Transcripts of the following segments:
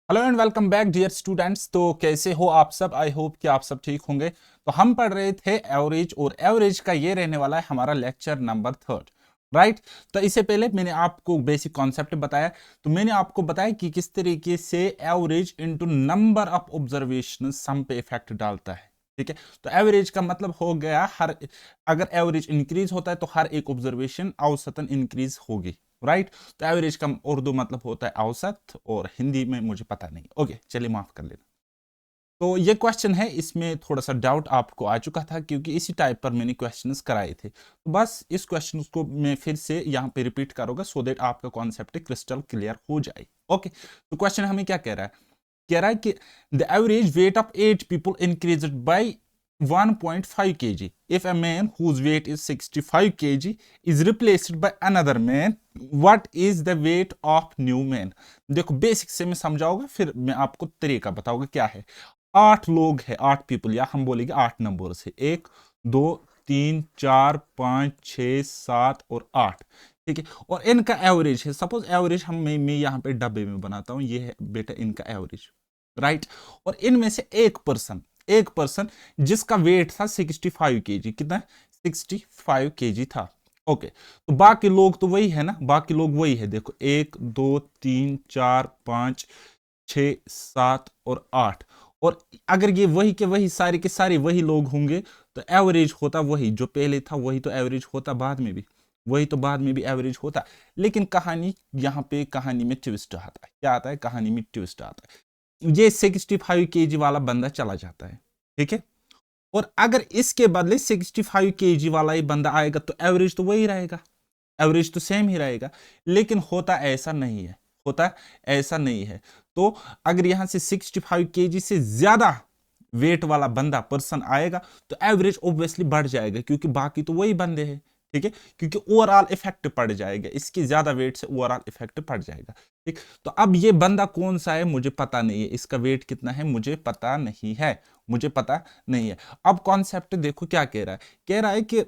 Hello and welcome back dear students. तो कैसे हो आप सब? आई होप कि आप सब ठीक होंगे। तो हम पढ़ रहे थे एवरेज, और एवरेज का ये रहने वाला है हमारा लेक्चर नंबर 3, राइट। तो इससे पहले मैंने आपको बेसिक कॉन्सेप्ट बताया। तो मैंने आपको बताया कि किस तरीके से average into number of observation सम पे इफेक्ट डालता है। ठीक है, तो एवरेज का मतलब हो गया अगर एवरेज इंक्रीज होता है तो हर एक ऑब्जर्वेशन औसतन इंक्रीज होगी, राइट। तो एवरेज का उर्दू मतलब होता है औसत, और हिंदी में मुझे पता नहीं। ओके, चलिए माफ कर लेना। तो ये क्वेश्चन है, इसमें थोड़ा सा डाउट आपको आ चुका था क्योंकि इसी टाइप पर मैंने क्वेश्चंस कराए थे। तो बस इस क्वेश्चन को मैं फिर से यहाँ पे रिपीट करूंगा सो दैट आपका कॉन्सेप्ट क्रिस्टल क्लियर हो जाए। ओके, तो क्वेश्चन हमें क्या कह रहा है? कह रहा है कि the average weight of 8 people increased by 1.5 kg if a man whose weight is 65 kg is replaced by another man, what is the weight of new man? देखो बेसिक से मैं समझाऊंगा, फिर मैं आपको तरीका बताऊंगा क्या है। 8 लोग हैं, 8 पीपल, या हम बोलेंगे 8 नंबर से, 1 2 3 4 5 6 7 और 8। ठीक है, और इनका एवरेज है। सपोज एवरेज मैं यहाँ पे डब्बे में बनाता हूँ, ये है बेटा इनका एवरेज, राइट। और इनमें से एक पर्सन जिसका वेट था 65 केजी, कितना? 65 केजी था। ओके, तो बाकी लोग तो वही है ना, बाकी लोग वही है। देखो 1 2 3 4 5 6 7 और 8। और अगर ये वही के वही सारे के सारे वही लोग होंगे तो एवरेज होता वही जो पहले था, वही तो एवरेज होता बाद में भी, वही तो बाद में भी एवरेज होता। लेकिन कहानी यहाँ पे, कहानी में ट्विस्ट आता है। क्या आता है? कहानी में ट्विस्ट आता है। ये 65 केजी वाला बंदा चला जाता है, ठीक है। और अगर इसके बदले 65 केजी वाला ही बंदा आएगा तो एवरेज तो वही रहेगा, एवरेज तो सेम ही रहेगा। लेकिन होता ऐसा नहीं है, होता ऐसा नहीं है। तो अगर यहां से 65 केजी से ज्यादा वेट वाला बंदा पर्सन आएगा तो एवरेज ऑब्वियसली बढ़ जाएगा, क्योंकि बाकी तो वही बंदे हैं। ठीक है, क्योंकि ओवरऑल इफेक्ट पड़ जाएगा, इसकी ज्यादा वेट से ओवरऑल इफेक्ट पड़ जाएगा। ठीक, तो अब ये बंदा कौन सा है मुझे पता नहीं है, इसका वेट कितना है मुझे पता नहीं है, मुझे पता नहीं है। अब कॉन्सेप्ट देखो क्या कह रहा है। कह रहा है कि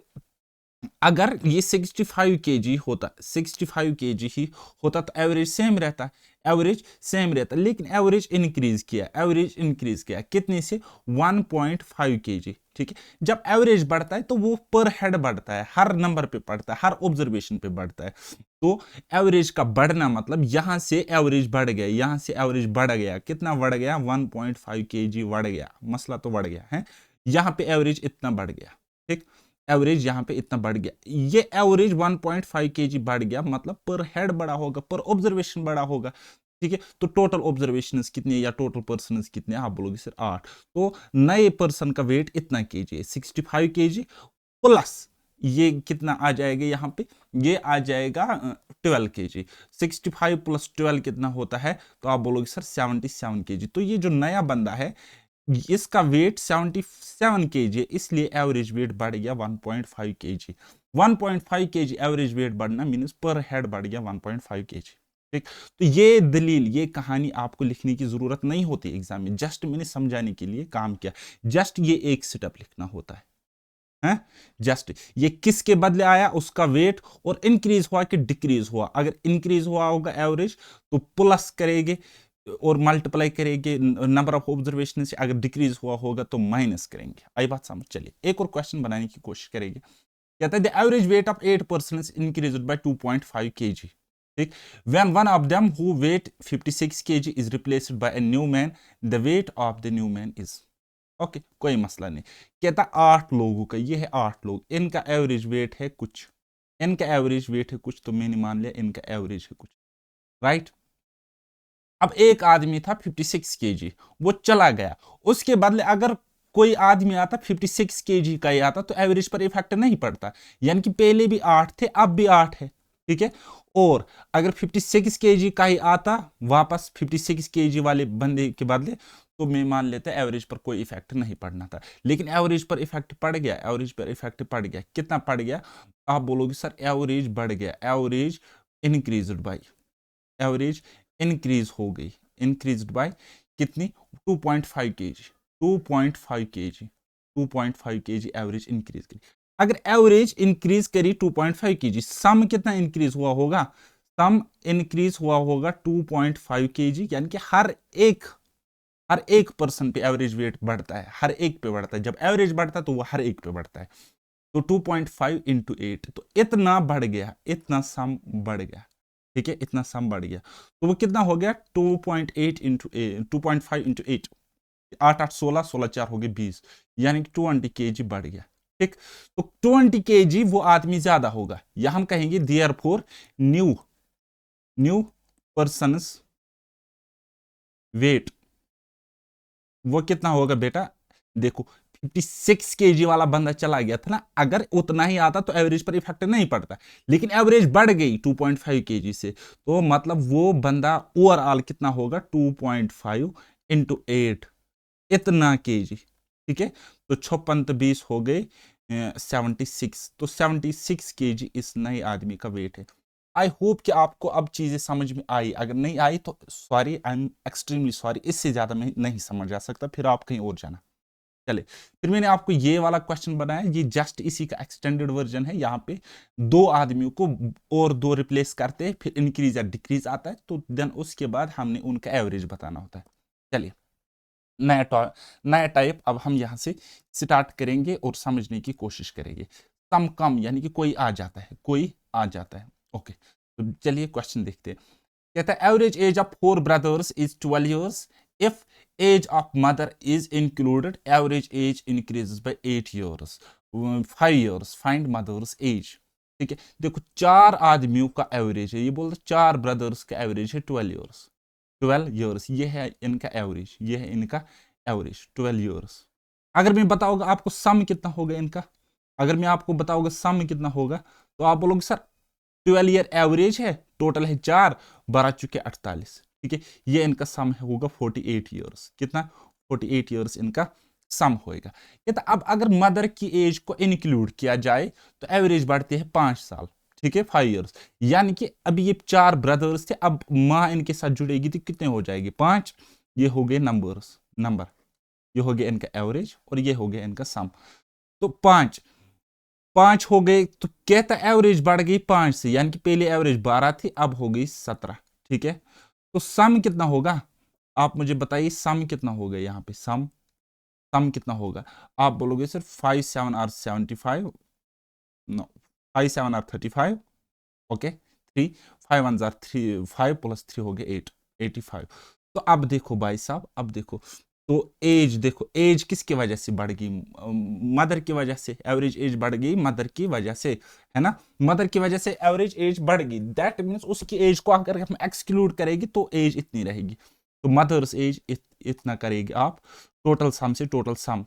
अगर ये 65 केजी होता, 65 केजी ही होता तो एवरेज सेम रहता, एवरेज सेम रहता। लेकिन एवरेज इंक्रीज किया, एवरेज इंक्रीज किया कितने से? 1.5 केजी। ठीक है, जब एवरेज बढ़ता है तो वो पर हेड बढ़ता है, हर नंबर पे बढ़ता है, हर ऑब्जर्वेशन पे बढ़ता है। तो एवरेज का बढ़ना मतलब यहां से एवरेज बढ़ गया, यहां से एवरेज बढ़ गया, कितना बढ़ गया? 1.5 केजी बढ़ गया, मसला तो बढ़ गया है। यहां पे एवरेज इतना बढ़ गया, ठीक, एवरेज यहां पे इतना बढ़ गया। ये एवरेज 1.5 केजी बढ़ गया मतलब पर हेड बड़ा होगा, पर ऑब्जर्वेशन बड़ा होगा। ठीक है, तो टोटल ऑब्जर्वेशन कितने या टोटल पर्सन कितने? आप बोलोगे सर 8। तो नए पर्सन का वेट इतना केजी है, 65 केजी प्लस ये कितना आ जाएगा यहाँ पे? ये आ जाएगा 12 केजी। 65 प्लस 12 कितना होता है? तो आप बोलोगे सर 77 केजी। तो ये जो नया बंदा है इसका वेट 77 केजी है, इसलिए एवरेज वेट बढ़ गया 1.5 केजी। 1.5 केजी एवरेज वेट बढ़ना मींस पर हेड बढ़ गया 1.5 केजी। ठीक, तो ये दलील, ये कहानी आपको लिखने की जरूरत नहीं होती एग्जाम में, जस्ट मैंने समझाने के लिए काम किया। जस्ट ये एक स्टेप लिखना होता है, जस्ट ये किसके बदले आया, उसका वेट, और इंक्रीज हुआ कि डिक्रीज हुआ। अगर इंक्रीज हुआ होगा एवरेज तो प्लस करेंगे और मल्टीप्लाई करेंगे नंबर ऑफ ऑब्जर्वेशन से, अगर डिक्रीज हुआ होगा तो माइनस करेंगे। आई बात समझ? चलिए एक और क्वेश्चन बनाने की कोशिश करेंगे। कहता है the average weight of 8 persons increased by 2.5 kg. ठीक, when one of them who weight 56 kg is replaced by a new man, the weight of the new man is. Okay, कोई मसला नहीं। कहता 8 लोगों का, ये है 8 लोग, इनका एवरेज वेट है कुछ, इनका एवरेज वेट है कुछ, तो मैंने मान लिया इनका एवरेज है कुछ, राइट। अब एक आदमी था 56 केजी, वो चला गया, उसके बदले अगर कोई आदमी आता 56 केजी का ही आता तो एवरेज पर इफेक्ट नहीं पड़ता, यानी कि पहले भी 8 थे अब भी 8 है। ठीक है, और अगर 56 केजी का ही आता वापस 56 केजी वाले बंदे के बदले, तो मैं मान लेता एवरेज पर कोई इफेक्ट नहीं पड़ना था। लेकिन एवरेज पर इफेक्ट पड़ गया, एवरेज पर इफेक्ट पड़ गया। कितना पड़ गया? आप बोलोगे सर एवरेज बढ़ गया, average increased by, average increase हो गई, इंक्रीज्ड बाय कितनी? 2.5 KG, 2.5 KG, 2.5 KG average increase करी। अगर एवरेज इंक्रीज करी 2.5 केजी, सम कितना इंक्रीज हुआ होगा? सम इंक्रीज हुआ होगा 2.5 kg, यानी कि हर एक पर्सन पे एवरेज वेट बढ़ता है, हर एक पे बढ़ता है। जब एवरेज बढ़ता है तो वो हर एक पे बढ़ता है। तो 2.5 इंटू 8, तो इतना बढ़ गया, इतना सम बढ़ गया, ठीक है, इतना सम बढ़ गया। तो वो कितना हो गया 2.8 इंटू 2.5 इंटू 8, 8 8 16, 16 4 हो गए 20, यानी कि 20 kg बढ़ गया। ठीक, तो 20 kg वो आदमी ज्यादा होगा, या हम कहेंगे देयरफॉर न्यू पर्सनस वेट वो कितना होगा बेटा। देखो 56 kg वाला बंदा चला गया था ना, अगर उतना ही आता तो एवरेज पर इफेक्ट नहीं पड़ता, लेकिन एवरेज बढ़ गई 2.5 kg से, तो मतलब वो बंदा ओवरऑल कितना होगा 2.5 इंटू 8, इतना kg। ठीक है, तो 56 तो 20 हो गए 76, तो 76 kg इस नए आदमी का वेट है। आई होप कि आपको अब चीजें समझ में आई, अगर नहीं आई तो sorry, I am extremely sorry, इससे ज्यादा मैं नहीं समझ आ सकता, फिर आप कहीं और जाना। चले, फिर मैंने आपको ये वाला क्वेश्चन बनाया, ये जस्ट इसी का एक्सटेंडेड वर्जन है। यहाँ पे दो आदमियों को और दो रिप्लेस करते हैं, फिर इंक्रीज या डिक्रीज आता है, तो देन उसके बाद हमने उनका एवरेज बताना होता है। चलिए, नया टाइप अब हम यहाँ से स्टार्ट करेंगे और समझने की कोशिश करेंगे। सम कम, यानी कि कोई आ जाता है, कोई आ जाता है। ओके, तो चलिए क्वेश्चन देखते हैं। कहता है average age of 4 brothers is 12 years, if age of mother is included average age increases by 8 years, 5 years, find mother's age. ठीक है, देखो 4 आदमियों का एवरेज है, ये बोलते 4 ब्रदर्स का एवरेज है 12 years, 12 years ये है इनका एवरेज, ये है इनका एवरेज 12 years। अगर मैं बताऊंगा आपको सम कितना होगा इनका, अगर मैं आपको बताऊंगा सम कितना होगा, तो आप बोलोगे सर 12 ईयर एवरेज है, टोटल है 4, 12 चुके 48। ठीक है, ये इनका सम होगा 48 ईयर्स। कितना 48 ईयर्स इनका सम होएगा। कहता अब अगर मदर की एज को इंक्लूड किया जाए तो एवरेज बढ़ती है 5 साल। ठीक है, 5 इयर्स, यानी कि अभी ये 4 ब्रदर्स थे, अब माँ इनके साथ जुड़ेगी तो कितने हो जाएगी 5, ये हो गए नंबर, ये हो गया इनका एवरेज और ये हो गया इनका सम। तो 5 हो गए, तो कहता एवरेज बढ़ गई 5 से, यानी कि पहले एवरेज 12 थी, अब हो गई 17। ठीक है, तो सम कितना होगा, आप मुझे बताइए सम कितना होगा। यहाँ पे सम कितना होगा, आप बोलोगे sir 5 7 are 75, no 5 7 are 35, okay 3 5 1 are 3, 5 plus 3 हो गया 8, 85। तो अब देखो भाई साहब, अब देखो, तो एज देखो, एज किसकी वजह से बढ़ गई, मदर की वजह से एवरेज एज बढ़ गई, मदर की वजह से, है ना, मदर की वजह से एवरेज एज बढ़ गई, दैट मीन्स उसकी एज को अगर हम एक्सक्लूड करेंगे तो एज इतनी रहेगी, तो मदर्स एज इतना करेगी आप, टोटल सम से टोटल सम,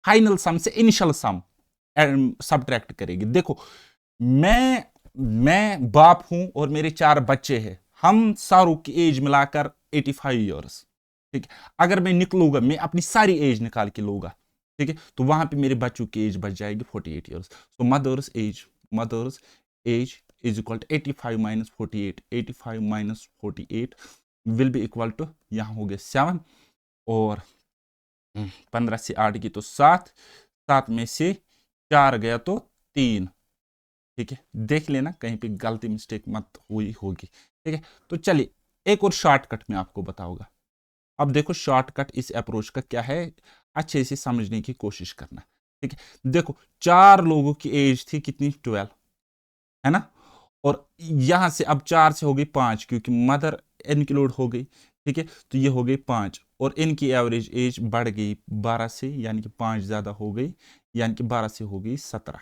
फाइनल सम से इनिशियल सम सब्ट्रैक्ट करेगी। देखो मैं बाप हूं और मेरे 4 बच्चे हैं, हम सारों की एज मिलाकर 85 ईयर्स। ठीक है, अगर मैं निकलूंगा, मैं अपनी सारी एज निकाल के लूंगा, ठीक है, तो वहां पे मेरे बच्चों की एज बच जाएगी 48 years. So mother's age is equal to 85 minus 48, 85 minus 48 will be equal to, यहाँ हो गया 7, और 15 से 8 की तो 7, 7 में से 4 गया तो 3। ठीक है, देख लेना कहीं पे गलती मिस्टेक मत हुई होगी। ठीक है, तो चलिए एक और शॉर्टकट में आपको बताऊंगा। अब देखो शॉर्टकट इस अप्रोच का क्या है, अच्छे से समझने की कोशिश करना। ठीक है, देखो 4 लोगों की एज थी कितनी 12, है ना, और यहां से अब 4 से हो गई 5, क्योंकि मदर इंक्लूड हो गई। ठीक है, तो ये हो गई 5, और इनकी एवरेज एज बढ़ गई 12 से, यानी कि 5 ज्यादा हो गई, यानी कि 12 से हो गई 17।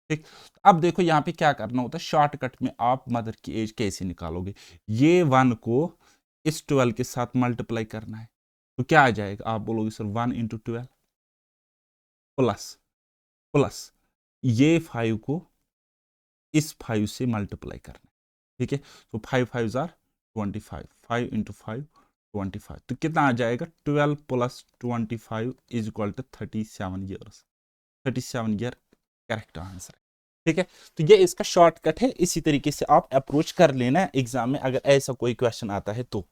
ठीक, अब देखो यहाँ पे क्या करना होता है, शॉर्टकट में आप मदर की एज कैसे निकालोगे, ये 1 को इस 12 के साथ मल्टीप्लाई करना है, तो क्या आ जाएगा, आप बोलोगे सर 1 इंटू 12 प्लस प्लस ये 5 को इस 5 से मल्टीप्लाई करना है। ठीक है, तो 5 5 जार 25, 5 इंटू 5 25, तो कितना आ जाएगा 12 plus 25 is equal to 37 years, 37 year correct answer है। ठीक है, तो ये इसका शॉर्टकट है, इसी तरीके से आप अप्रोच कर लेना एग्जाम में अगर ऐसा कोई क्वेश्चन आता है तो।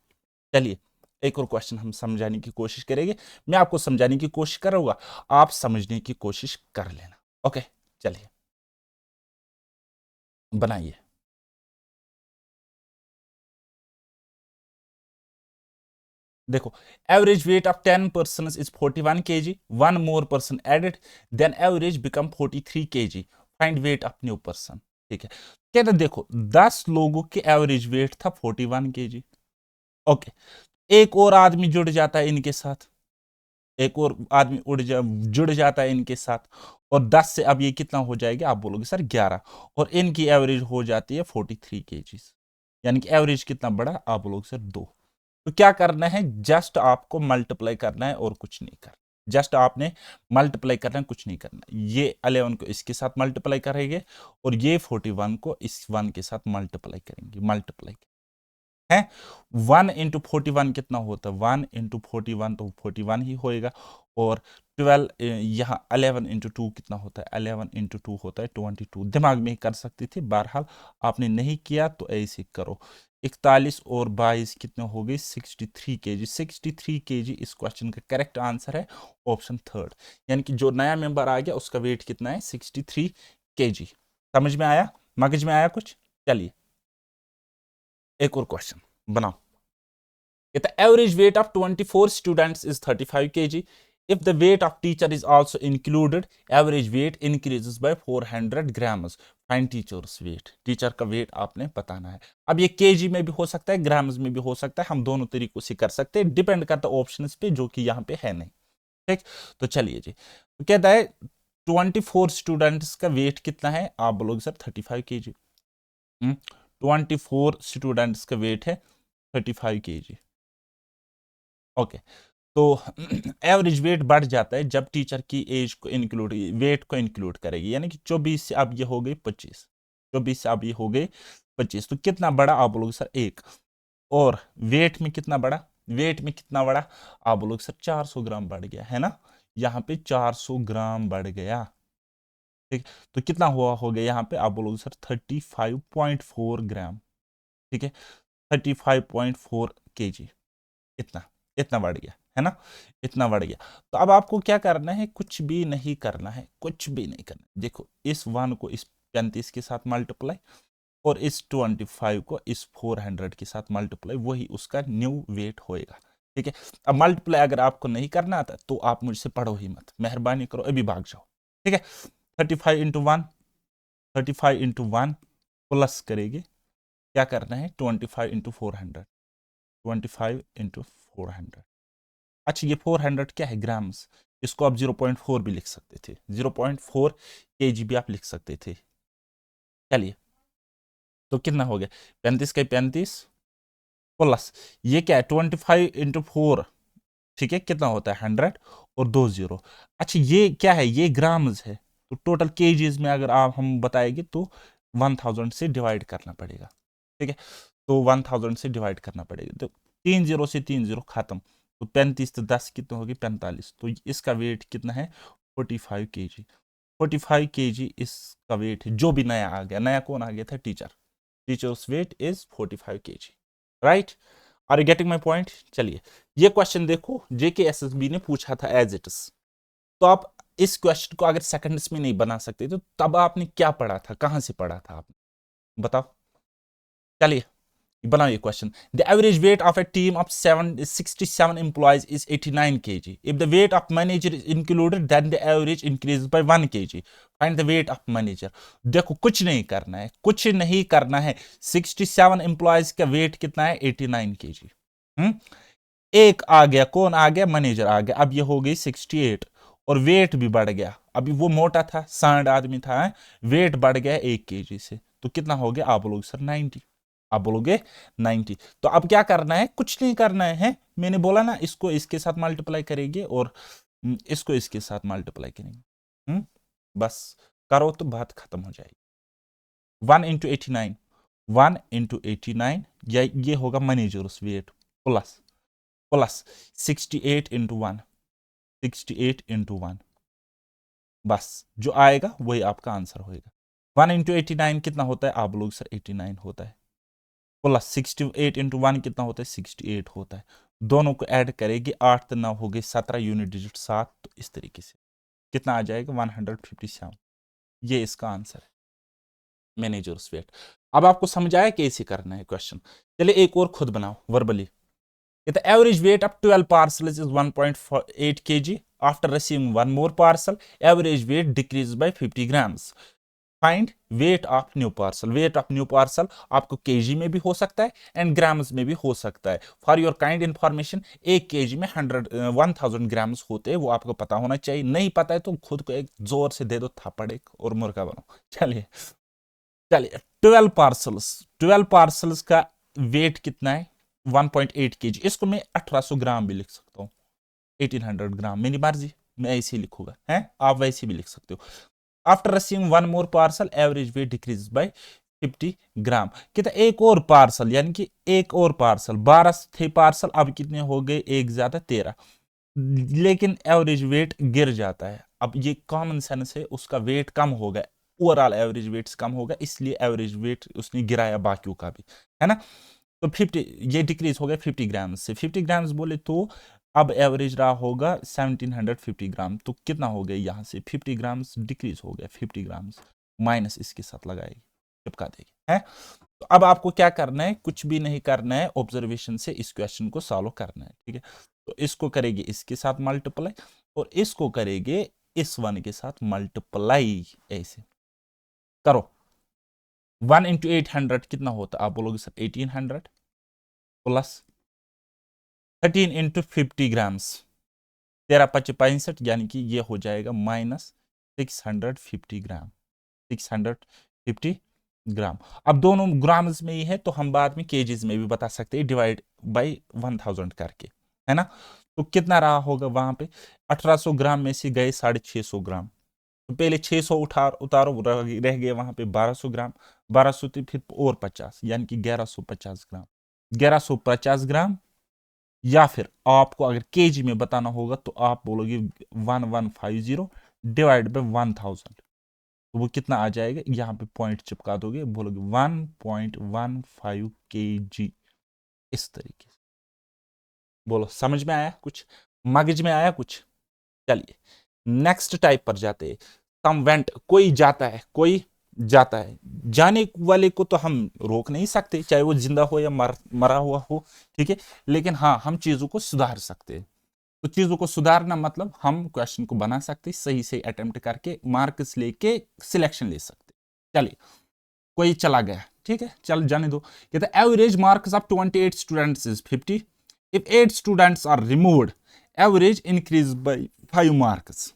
चलिए एक और क्वेश्चन हम समझाने की कोशिश करेंगे, मैं आपको समझाने की कोशिश करूंगा, आप समझने की कोशिश कर लेना। ओके, चलिए बनाइए। देखो, average weight of 10 persons is 41 kg, one more person added, then average become 43 kg, find weight of new person. ठीक है, कहते देखो 10 लोगों के एवरेज वेट था 41 kg। ओके, एक और आदमी जुड़ जाता है इनके साथ, एक और आदमी जुड़ जाता है इनके साथ, और 10 से अब ये कितना हो जाएगा, आप बोलोगे सर 11, और इनकी एवरेज हो जाती है 43 kg, यानी कि एवरेज कितना बड़ा, आप बोलोगे सर 2। तो क्या करना है, जस्ट आपको मल्टीप्लाई करना है और कुछ नहीं करना, जस्ट आपने मल्टीप्लाई करना है, कुछ नहीं करना। ये 11 को इसके साथ मल्टीप्लाई करेंगे और ये 41 को इस 1 के साथ मल्टीप्लाई करेंगे, मल्टीप्लाई है। 1 इंटू 41 कितना होता है, 1 इंटू 41 तो 41 ही होएगा, और 12 यहाँ 11 इंटू 2 कितना होता है, 11 इंटू 2 होता है 22। दिमाग में ही कर सकती थी, बहरहाल आपने नहीं किया तो ऐसे करो। 41 और 22 कितने हो गए, 63 kg। 63 kg इस क्वेश्चन का करेक्ट आंसर है ऑप्शन थर्ड, यानी कि जो नया मेंबर आ गया उसका वेट कितना है, 63 kg। समझ में आया, मगज में आया कुछ? चलिए एक और क्वेश्चन बनाओ। The average weight of 24 students is 35 kg. If the weight of teacher is also included, average weight increases by 400 grams. Find teacher's weight. Teacher का वेट आपने बताना है। अब ये केजी में भी हो सकता है, ग्राम्स में भी हो सकता है, हम दोनों तरीकों से कर सकते हैं, डिपेंड करता है ऑप्शंस पे जो कि यहाँ पे है नहीं। ठीक, तो चलिए जी, तो कहता है 24 स्टूडेंट्स का वेट कितना है, आप बोलोगे सर 35 kg। 24 स्टूडेंट्स का वेट है 35 kg। ओके, तो एवरेज वेट बढ़ जाता है जब टीचर की एज को इंक्लूड, वेट को इंक्लूड करेगी, यानी कि 24 से अब ये हो गई 25, 24 से अब ये हो गई 25, तो कितना बड़ा, आप बोलोगे सर 1, और वेट में कितना बड़ा, वेट में कितना बड़ा, आप बोलोगे सर 400 ग्राम बढ़ गया है ना, यहाँ पे 400 ग्राम बढ़ गया। ठीक, तो कितना हुआ हो गया यहाँ पे, आप बोलोगे सर 35.4 ग्राम। ठीक है, 35.4 kg, इतना इतना बढ़ गया है ना, इतना बढ़ गया। तो अब आपको क्या करना है, कुछ भी नहीं करना है, कुछ भी नहीं करना है। देखो इस 1 को इस 35 के साथ मल्टीप्लाई, और इस 25 को इस 400 के साथ मल्टीप्लाई, वही उसका न्यू वेट होएगा। ठीक है, अब मल्टीप्लाई अगर आपको नहीं करना आता तो आप मुझसे पढ़ो ही मत, मेहरबानी करो अभी भाग जाओ। ठीक है, 35 इंटू 1, 35 इंटू 1 प्लस करेंगे, क्या करना है 25 इंटू 400, 25 इंटू 400। अच्छा ये 400 क्या है, ग्राम्स, इसको आप 0.4 भी लिख सकते थे, 0.4 kg भी आप लिख सकते थे। चलिए, तो कितना हो गया, 35 का 35 प्लस ये क्या है 25 इंटू 4, ठीक है, कितना होता है 100 और 2 0। अच्छा ये क्या है, ये ग्राम्स है, तो टोटल केजीज में अगर आप हम बताएंगे तो 1000 से डिवाइड करना पड़ेगा। ठीक है, तो 1000 से डिवाइड करना पड़ेगा, तो 3 0 से 3 0 खत्म, तो 35 तो 10 कितना होगी 45, तो इसका वेट कितना है 45 kg। 45 kg इसका वेट है, जो भी नया आ गया, नया कौन आ गया था, teacher, teacher's weight is 45 kg, right. Are you getting my point? चलिए ये क्वेश्चन देखो, जेकेएसएसबी ने पूछा था एज इट इज, तो आप इस क्वेश्चन को अगर सेकंड्स में नहीं बना सकते तो तब आपने क्या पढ़ा था, कहां से पढ़ा था आपने, बताओ। चलिए बनाओ ये question. The average weight of a team of 67 employees is 89 kg। If the weight of manager is included then the average increase by 1 kg। Find the weight of manager. देखो कुछ नहीं करना है, कुछ नहीं करना है, 67 एम्प्लॉइज का वेट कितना है 89 kg। एक आ गया, कौन आ गया, मैनेजर आ गया, अब ये हो गई 68, और वेट भी बढ़ गया, अभी वो मोटा था 60 आदमी था, वेट बढ़ गया 1 kg से, तो कितना हो गया, आप बोलोगे सर 90, आप बोलोगे 90। तो अब क्या करना है, कुछ नहीं करना है, मैंने बोला ना इसको इसके साथ मल्टीप्लाई करेंगे और इसको इसके साथ मल्टीप्लाई करेंगे, बस करो तो बात खत्म हो जाएगी। 1 इंटू 89, 1 इंटू 89, ये होगा manager's weight, plus plus 68 into 1, 68 into 1, बस जो आएगा वही आपका आंसर होएगा। 1 इंटू 89 कितना होता है, आप लोग सर 89 होता है, प्लस 68 इंटू 1 कितना होता है 68 होता है, दोनों को ऐड करेंगे 8 तो 9 हो गए 17 यूनिट डिजिट 7, तो इस तरीके से कितना आ जाएगा 157, ये इसका आंसर है मैनेजर्स वेट। अब आपको समझ आया कैसे करना है क्वेश्चन, चलिए एक और खुद बनाओ verbally. The average weight of 12 parcels is 1.8 kg. After receiving one more parcel, average weight decreases by 50 grams. Find weight of new parcel. Weight of new parcel आपको kg में भी हो सकता है and grams में भी हो सकता है. For your kind information, एक kg में 1000 grams होते हैं, वो आपको पता होना चाहिए. नहीं पता है तो खुद को एक जोर से दे दो थप्पड़ एक और मुर्गा बनो. चलिए 12 पार्सल्स का वेट कितना है? 1.8 kg. इसको मैं 1800 ग्राम भी लिख सकता हूँ, 1800 ग्राम, मेरी मर्जी, मैं ऐसे ही लिखूंगा, है आप वैसे भी लिख सकते हो. After receiving one more parcel, average weight decrease by 50 ग्राम. कितना? एक और पार्सल, यानी कि एक और पार्सल, 12 थे पार्सल, अब कितने हो गए? एक ज्यादा 13, लेकिन एवरेज वेट गिर जाता है. अब ये कॉमन सेंस है, उसका वेट कम हो गया, ओवरऑल एवरेज वेट कम होगा, इसलिए एवरेज वेट उसने गिराया बाकियों का भी, है ना. तो 50, ये डिक्रीज हो गया 50 ग्राम से. 50 ग्राम्स बोले तो अब एवरेज रहा होगा 1750 ग्राम. तो कितना हो गया यहाँ से? 50 ग्राम्स डिक्रीज हो गया, 50 ग्राम्स माइनस इसके साथ लगाएगी, चिपका देगी, है. तो अब आपको क्या करना है? कुछ भी नहीं करना है, ऑब्जर्वेशन से इस क्वेश्चन को सॉल्व करना है, ठीक है. तो इसको करेंगे इसके साथ मल्टीप्लाई और इसको करेंगे इस वन के साथ मल्टीप्लाई. ऐसे करो. 1 इंटू 800 कितना होता? आप बोलोगे सर 1800 प्लस 13 इंटू 50 ग्राम्स, 13×5 = 65, यानी कि ये हो जाएगा माइनस 650 ग्राम, 650 ग्राम. अब दोनों ग्राम्स में ही है तो हम बाद में केजीज में भी बता सकते हैं, डिवाइड बाय 1000 करके, है ना. तो कितना रहा होगा वहां पे? 1800 ग्राम में से गए 650 ग्राम, तो पहले 600 उतारो, रह गए वहां पे 1200 ग्राम, 1200 थी फिर और 50, यानी कि 1150 ग्राम. 1150 ग्राम, या फिर आपको अगर केजी में बताना होगा तो आप बोलोगे 1150 डिवाइड बाय 1000, तो वो कितना आ जाएगा? यहाँ पे पॉइंट चिपका दोगे, बोलोगे 1.15 kg. इस तरीके से बोलो. समझ में आया कुछ? मगज में आया कुछ? चलिए नेक्स्ट टाइप पर जाते हैं. सम वेंट, कोई जाता है, कोई जाता है. जाने वाले को तो हम रोक नहीं सकते, चाहे वो जिंदा हो या मरा हुआ हो, ठीक है. लेकिन हाँ, हम चीजों को सुधार सकते हैं. तो चीजों को सुधारना मतलब हम क्वेश्चन को बना सकते, सही से अटेम्प्ट करके मार्क्स लेके सिलेक्शन ले सकते. चलिए कोई चला गया, ठीक है, चल जाने दो. कहते हैं average marks of 28 students is 50. If 8 students are removed, average increase by 5 marks.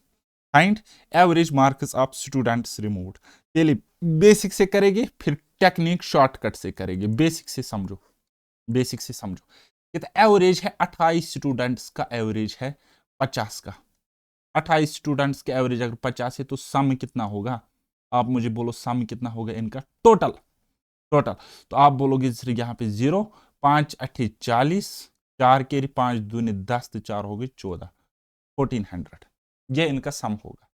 Find average marks of students removed. पहले बेसिक से करेंगे, फिर टेक्निक शॉर्टकट से करेंगे. बेसिक से समझो, बेसिक से समझो. कहते एवरेज है 28 स्टूडेंट्स का एवरेज है 50 का. 28 स्टूडेंट्स का एवरेज अगर 50 है तो सम कितना होगा? आप मुझे बोलो सम कितना होगा इनका? टोटल. टोटल तो आप बोलोगे यहाँ पे 0, 5 8 40, 4 के 5 दूनी 10, 4 हो गए 14, 1400. ये इनका सम होगा,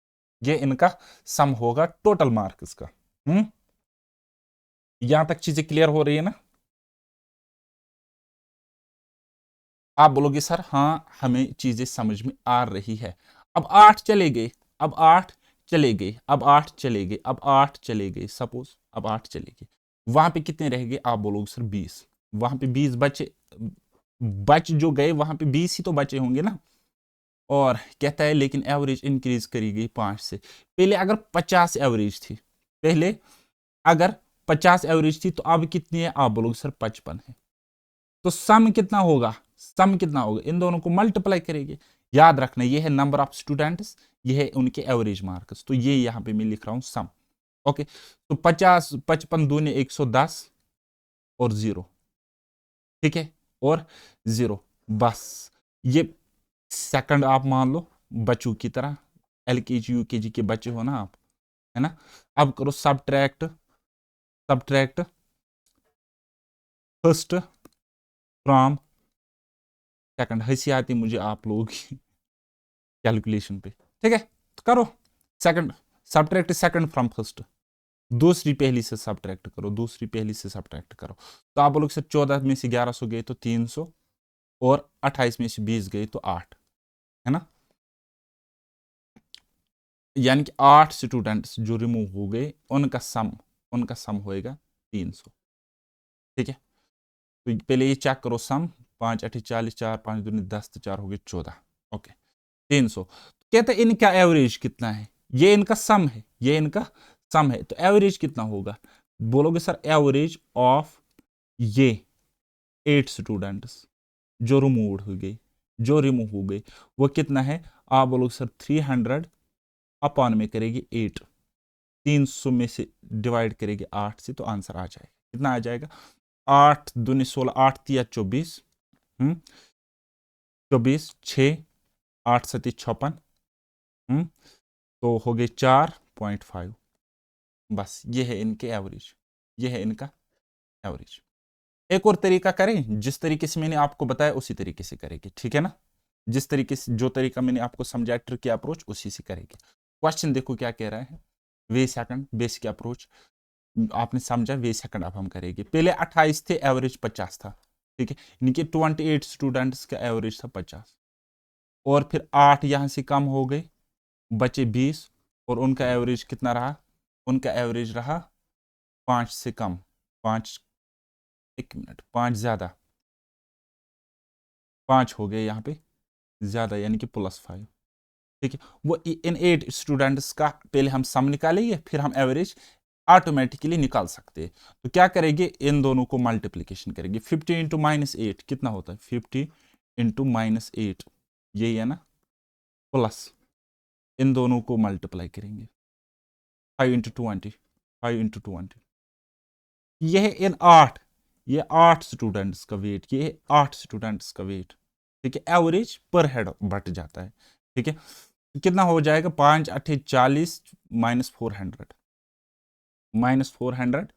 ये इनका सम होगा टोटल मार्क्स का. यहां तक चीजें क्लियर हो रही है ना? आप बोलोगे सर हाँ हमें चीजें समझ में आ रही है. अब 8 चले गए, अब 8 चले गए, अब 8 चले गए, अब 8 चले गए, सपोज अब 8 चले गए, वहां पे कितने रह गए? आप बोलोगे सर 20. वहां पे 20 बचे, बच जो गए वहां पे 20 ही तो बचे होंगे ना. और कहता है लेकिन एवरेज इंक्रीज करी गई 5 से. पहले अगर 50 एवरेज थी, पहले अगर 50 एवरेज थी, तो अब कितनी है? आप बोलोगे सर 55 है. तो सम कितना होगा? सम कितना होगा? इन दोनों को मल्टीप्लाई करेंगे. याद रखना ये है नंबर ऑफ स्टूडेंट्स, ये है उनके एवरेज मार्क्स. तो ये यहां पे मैं लिख रहा हूं सम. ओके, तो 50, 55 दूनी 110 और 0, ठीक है, और 0. बस ये सेकंड आप मान लो बच्चों की तरह, एलकेजी यूकेजी के बच्चे हो ना आप, है ना. अब करो subtract, subtract first from second. हंसी आती मुझे आप लोगों की कैलकुलेशन पे, ठीक है. तो करो second, subtract second from first. दूसरी पहली से सब्ट्रैक्ट करो, दूसरी पहली से सब्ट्रैक्ट करो. तो आप बोलोगे सर 14 में से 1100 गए तो 300, और 28 में से 20 गए तो 8, है ना. यानी कि 8 स्टूडेंट्स जो रिमूव हो गए उनका सम होएगा 300, ठीक है. तो पहले ये चेक करो सम 5 8 40, 4 5 दूनी 10, तो 4 हो गए 14, ओके 300। कहते हैं इनका एवरेज कितना है, ये इनका सम है, ये इनका सम है, तो एवरेज कितना होगा? बोलोगे सर एवरेज ऑफ ये 8 स्टूडेंट्स जो रिमूव हो गई, जो रिमूव हो गई वो कितना है? आप बोलोगे सर 300 अपॉन में करेगी 8, 300 में से डिवाइड करेगी 8 से, तो आंसर आ जाएगा, कितना आ जाएगा? 8 दूनी 16, 8 3 24, 24 6 8 7 56, तो हो गए 4.5। बस ये है इनके एवरेज, ये है इनका एवरेज। एक और तरीका करें, जिस तरीके से मैंने आपको बताया उसी तरीके से करेंगे, ठीक है ना? जिस तरीके से, जो तरीका मैंने आपको समझाया ट्रिकी अप्रोच, उसी से करेंगे। क्वेश्चन देखो क्या कह रहा है, वे सेकंड बेसिक अप्रोच आपने समझा, वे सेकंड अब हम करेंगे। पहले 28 थे, एवरेज 50 था, ठीक है, इनके 28 स्टूडेंट्स का एवरेज था 50, और फिर 8 यहां से कम हो गए, बचे 20, और उनका एवरेज कितना रहा? उनका एवरेज रहा 5 से कम, 5, 1 मिनट, 5 ज्यादा, 5 हो गए यहाँ पे ज्यादा, यानी कि +5, ठीक है। वो इन 8 स्टूडेंट्स का पहले हम सम निकालेंगे, फिर हम एवरेज ऑटोमेटिकली निकाल सकते हैं। तो क्या करेंगे, इन दोनों को मल्टीप्लीकेशन करेंगे। 50 इंटू -8 कितना होता है? 50 इंटू -8, यही है ना, प्लस इन दोनों को मल्टीप्लाई करेंगे, 5 इंटू 20, 5 इंटू 20, यह है इन 8, ये 8 स्टूडेंट्स का वेट, ये 8 स्टूडेंट्स का वेट, ठीक है। एवरेज पर हेड बढ़ जाता है, ठीक है। कितना हो जाएगा? 5 8 40 -400, -400,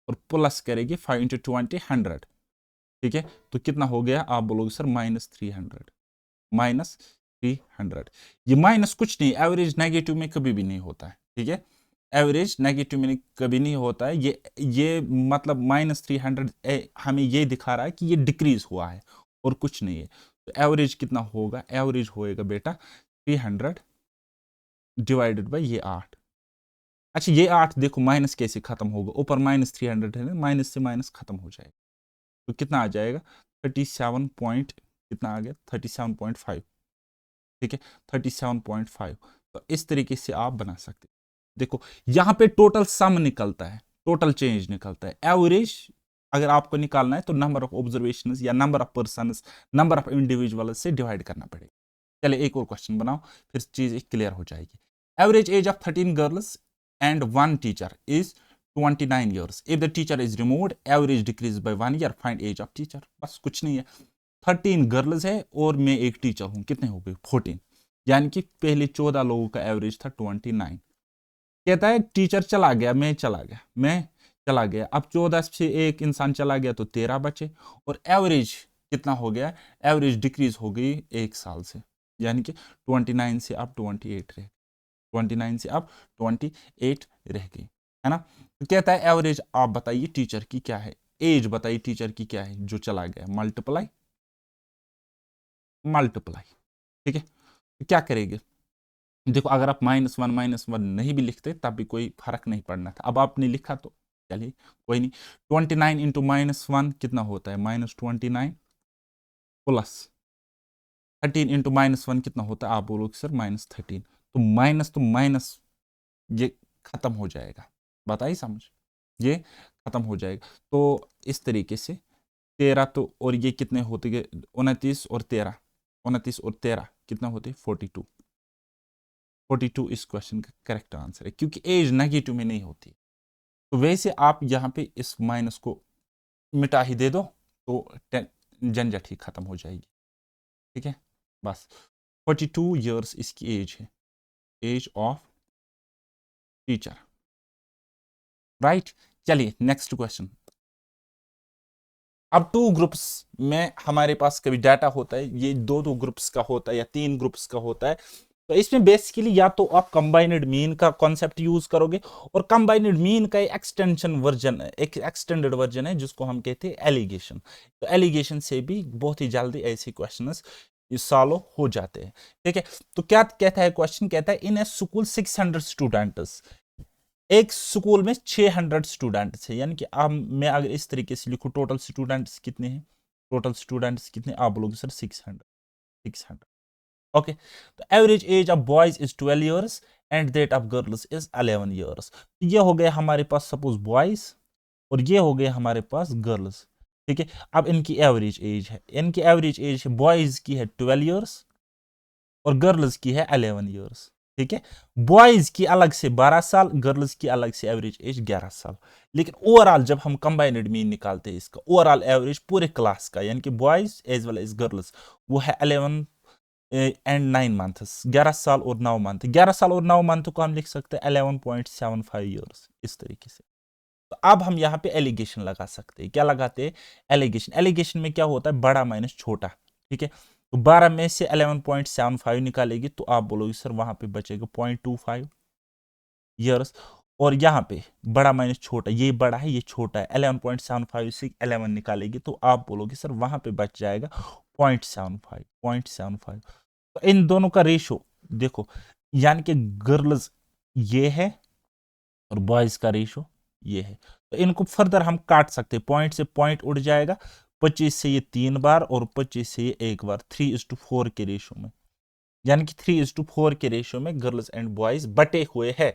और प्लस करेगी 5 इंटू 20 100, ठीक है। तो कितना हो गया? आप बोलोगे सर -300, -300। ये माइनस कुछ नहीं, एवरेज नेगेटिव में कभी भी नहीं होता है, ठीक है। एवरेज नेगेटिव में कभी नहीं होता है, ये मतलब -300 हमें ये दिखा रहा है कि ये डिक्रीज हुआ है, और कुछ नहीं है। तो एवरेज कितना होगा? एवरेज होएगा बेटा 300 डिवाइडेड बाई ये 8। अच्छा ये 8 देखो माइनस कैसे खत्म होगा, ऊपर -300 है ना, माइनस से माइनस खत्म हो जाएगा, तो कितना आ जाएगा? 37 पॉइंट, कितना आ गया? 37.5, ठीक है, 37.5। तो इस तरीके से आप बना सकते हैं। देखो यहां पे टोटल सम निकलता है, टोटल चेंज निकलता है। एवरेज अगर आपको निकालना है तो नंबर ऑफ ऑब्जर्वेशन या number of person, number of individual से डिवाइड करना पड़ेगा। चलिए एक और क्वेश्चन बनाओ, फिर चीज क्लियर हो जाएगी। Average age of 13 girls and 1 teacher is 29 years. If the teacher is removed, average decrease by 1 year. Find age of teacher. बस कुछ नहीं है, 13 गर्ल्स है और मैं एक टीचर हूं, कितने हो गए? 14, यानी कि पहले 14 लोगों का एवरेज था 29। कहता है टीचर चला गया, मैं चला गया, मैं चला गया, अब 14 से एक इंसान चला गया तो 13 बचे, और एवरेज कितना हो गया? एवरेज डिक्रीज हो गई 1 साल से, यानी कि 29 से अब 28 रहे, 29 से अब 28 रह गई, है ना। तो कहता है एवरेज आप बताइए टीचर की क्या है, एज बताइए टीचर की क्या है जो चला गया, मल्टीप्लाई मल्टीप्लाई, ठीक है। तो क्या करेंगे? देखो अगर आप -1 नहीं भी लिखते तब भी कोई फर्क नहीं पड़ना था, अब आपने लिखा तो चलिए कोई नहीं। 29 इंटू -1 कितना होता है? -29, प्लस 13 इंटू -1 कितना होता है? आप बोलोगे सर -13, तो माइनस ये खत्म हो जाएगा, बताइए समझ, ये खत्म हो जाएगा। तो इस तरीके से 13, तो और ये कितने होते गए? 29 और 13, 29 और 13 कितना होते? 42, 42 इस क्वेश्चन का करेक्ट आंसर है, क्योंकि एज नेगेटिव में नहीं होती। तो वैसे आप यहाँ पे इस माइनस को मिटा ही दे दो तो झंझट ही खत्म हो जाएगी, ठीक है। बस 42 ईयर्स इसकी एज है, एज ऑफ टीचर, राइट। चलिए नेक्स्ट क्वेश्चन। अब 2 ग्रुप्स में हमारे पास कभी डाटा होता है, ये 2 ग्रुप्स का होता है या 3 ग्रुप्स का होता है। तो इसमें बेसिकली या तो आप कंबाइंड मीन का कॉन्सेप्ट यूज करोगे, और कंबाइंड मीन का एक्सटेंशन वर्जन, एक एक्सटेंडेड वर्जन है जिसको हम कहते हैं एलिगेशन। तो एलिगेशन से भी बहुत ही जल्दी ऐसे क्वेश्चंस सॉल्व हो जाते हैं, ठीक है। तो क्या कहता है क्वेश्चन? कहता है इन ए स्कूल 600 स्टूडेंट्स, एक स्कूल में 600 स्टूडेंट्स है, यानी कि अब मैं अगर इस तरीके से लिखूं टोटल स्टूडेंट्स कितने हैं? टोटल स्टूडेंट्स कितने, आप बोलोगे सर 600। ओके, तो average age of boys is 12 years and that of girls is 11 years. ये हो गए हमारे पास सपोज बॉयज और ये हो गए हमारे पास गर्ल्स। ठीक है, अब इनकी एवरेज एज है, इनकी एवरेज एज है बॉयज की है 12 ईयर्स और गर्ल्स की है 11 ईयर्स। ठीक है, बॉयज की अलग से 12 साल, गर्ल्स की अलग से एवरेज एज 11 साल। लेकिन ओवरऑल जब हम कंबाइंड मीन निकालते हैं इसका ओवरऑल एवरेज पूरे क्लास का, यानी कि boys as well as girls, वो है 11 एंड 9 मंथ्स, 11 साल और 9 मंथ। 11 साल और 9 मंथ को हम लिख सकते हैं 11.75 ईयर्स, इस तरीके से। तो अब हम यहाँ पे एलिगेशन लगा सकते हैं। क्या लगाते हैं, एलिगेशन। एलिगेशन में क्या होता है, बड़ा माइनस छोटा। ठीक है, तो 12 में से 11.75 निकालेगी तो आप बोलोगे सर वहां पे बचेगा 0.25 ईयर्स। और यहाँ पे बड़ा माइनस छोटा, ये बड़ा है ये छोटा है, 11.75 से 11 निकालेगी तो आप बोलोगे सर वहां पे बच जाएगा 0.75। तो इन दोनों का रेशो देखो, यानी कि गर्ल्स ये है और बॉयज का रेशो ये है। तो इनको फर्दर हम काट सकते हैं, पॉइंट से पॉइंट उड़ जाएगा, 25 से ये 3 बार और 25 से ये 1 बार, 3:4 के रेशो में, यानी कि 3:4 के रेशो में गर्ल्स एंड बॉयज बटे हुए हैं।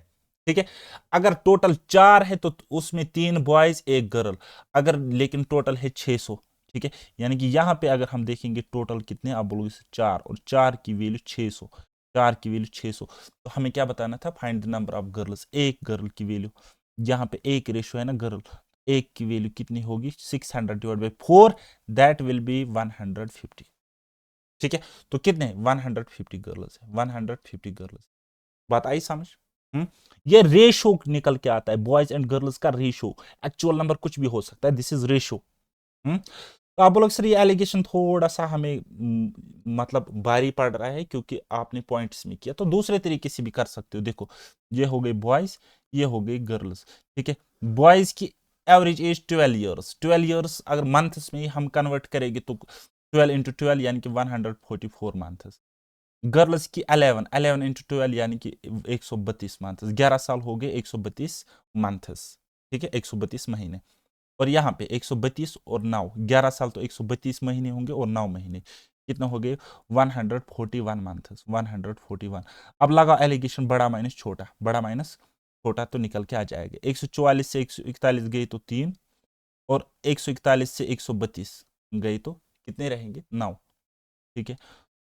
ठीक है, अगर टोटल 4 है तो उसमें 3 बॉयज 1 गर्ल, अगर लेकिन टोटल है 600। ठीक है, यानी कि यहां पे अगर हम देखेंगे टोटल कितने, आप बोलोगे 4 और 4 की वैल्यू 600, 4 की वैल्यू 600। तो हमें क्या बताना था, find the number of girls, एक गर्ल की वैल्यू। यहाँ पे एक रेशो है ना गर्ल, एक की वैल्यू कितनी होगी, 600 divide by 4, that will be 150। ठीक है, तो कितने 150 गर्ल्स है, 150 गर्ल्स। बात आई समझ? ये रेशो निकल के आता है, बॉयज एंड गर्ल्स का रेशो। एक्चुअल नंबर कुछ भी हो सकता है, दिस इज रेशो। तो आप बोलोगे सर ये एलिगेशन थोड़ा सा हमें मतलब भारी पड़ रहा है क्योंकि आपने पॉइंट्स में किया, तो दूसरे तरीके से भी कर सकते हो। देखो, ये हो गई बॉयज, ये हो गई गर्ल्स। ठीक है, बॉयज की एवरेज एज 12 ईयर्स, 12 ईयर्स अगर मंथ्स में हम कन्वर्ट करेंगे तो 12 इंटू 12 यानी कि 144 मंथ्स। गर्ल्स की 11, 11 इंटू 12 यानी कि 132 मंथ्स, 11 साल हो गए 132 मंथ्स। ठीक है, 132 महीने। और यहाँ पे 132 और 9, 11 साल तो 132 महीने होंगे और 9 महीने कितना हो गए, 141 मंथ्स, 141। अब लगा एलिगेशन बड़ा माइनस छोटा, बड़ा माइनस छोटा तो निकल के आ जाएगा। 144 से 141 गई तो 3 और 141 से 132 गई तो कितने रहेंगे, 9। ठीक है,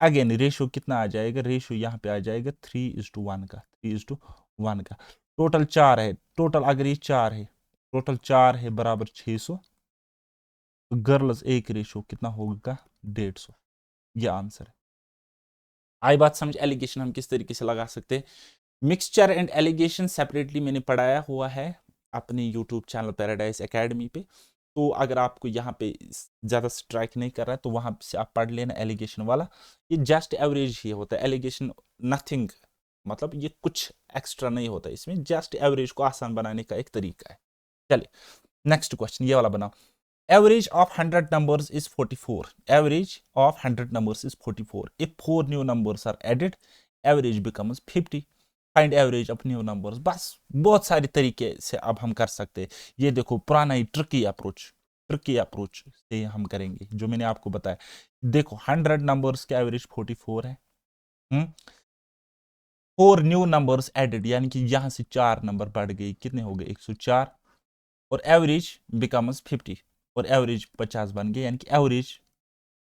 अगेन रेशो कितना आ जाएगा, रेशो यहाँ पे आ जाएगा 3:1 का, 3:1 का। टोटल 4 है, टोटल अगर ये 4 है, टोटल 4 है बराबर 600, तो गर्ल्स एक रेशो कितना होगा, 150। ये आंसर है। आई बात समझ? एलिगेशन हम किस तरीके से लगा सकते हैं। मिक्सचर एंड एलिगेशन सेपरेटली मैंने पढ़ाया हुआ है अपने यूट्यूब चैनल पैराडाइज एकेडमी पे, तो अगर आपको यहाँ पे ज़्यादा स्ट्राइक नहीं कर रहा है तो वहाँ से आप पढ़ लेना एलिगेशन वाला। ये जस्ट एवरेज ही होता है एलिगेशन, नथिंग, मतलब ये कुछ एक्स्ट्रा नहीं होता इसमें, जस्ट एवरेज को आसान बनाने का एक तरीका है। चलिए नेक्स्ट क्वेश्चन ये वाला बनाओ। Average of 100 numbers is 44. Average of 100 numbers is 44. If 4 new numbers are added, average becomes 50. Find average of new numbers. बस बहुत सारे तरीके से अब हम कर सकते हैं। ये देखो पुराना ही ट्रिकी अप्रोच से हम करेंगे जो मैंने आपको बताया। देखो 100 नंबर्स के एवरेज 44 है। 4 न्यू नंबर्स एडेड, यानी कि यहां से 4 नंबर बढ़ गए, कितने हो गए 104, और एवरेज बिकम्स 50, और एवरेज 50 बन गया, यानी कि एवरेज